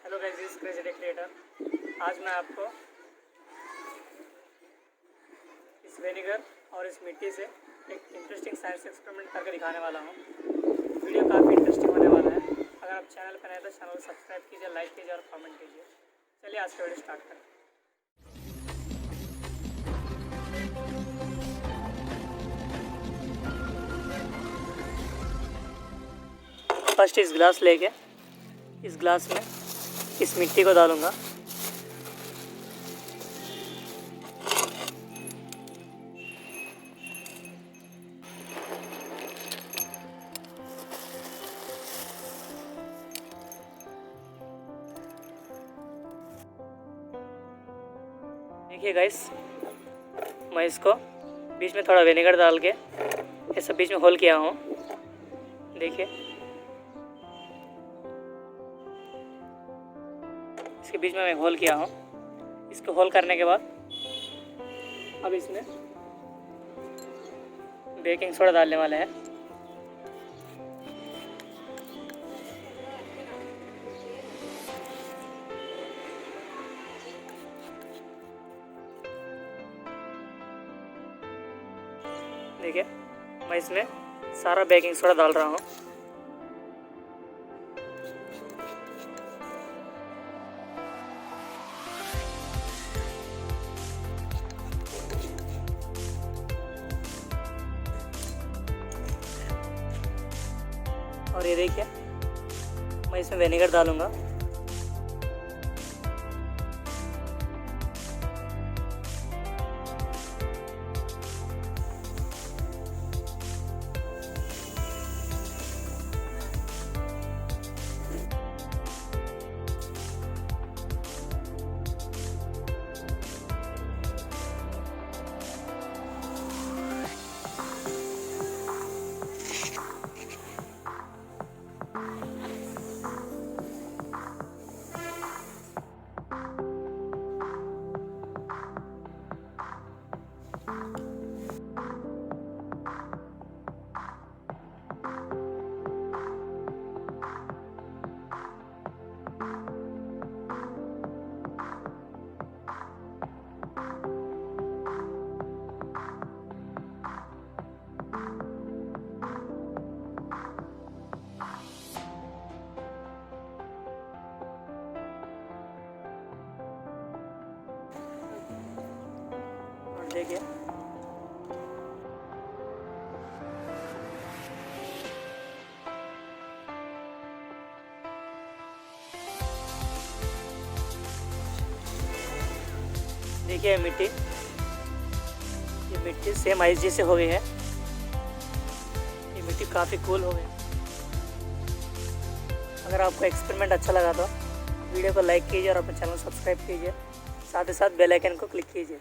Hello guys, this is crazy creator. आज मैं आपको इस विनेगर और इस मिट्टी से एक इंटरेस्टिंग साइंस एक्सपेरिमेंट करके दिखाने वाला हूँ। वीडियो काफ़ी इंटरेस्टिंग होने वाला है। अगर आप चैनल पर नए तो चैनल को सब्सक्राइब कीजिए, लाइक कीजिए और कमेंट कीजिए। चलिए आज का वीडियो स्टार्ट करें। फर्स्ट इस गिलास लेके इस गिलास में इस मिट्टी को डालूंगा। देखिए गाइस, मैं इसको बीच में थोड़ा विनेगर डाल के ऐसा बीच में होल किया हूँ। देखिए, इसके बीच में मैं होल किया हूँ। इसको होल करने के बाद अब इसमें बेकिंग सोडा डालने वाले हैं। देखिए, मैं इसमें सारा बेकिंग सोडा डाल रहा हूँ। और ये देखिए, मैं इसमें विनेगर डालूंगा। देखिए, देखिए ये मिट्टी सेम आइस जैसे हो गई है। ये मिट्टी काफ़ी कूल हो गई। अगर आपको एक्सपेरिमेंट अच्छा लगा तो वीडियो को लाइक कीजिए और अपने चैनल को सब्सक्राइब कीजिए। साथ ही साथ बेल आइकन को क्लिक कीजिए।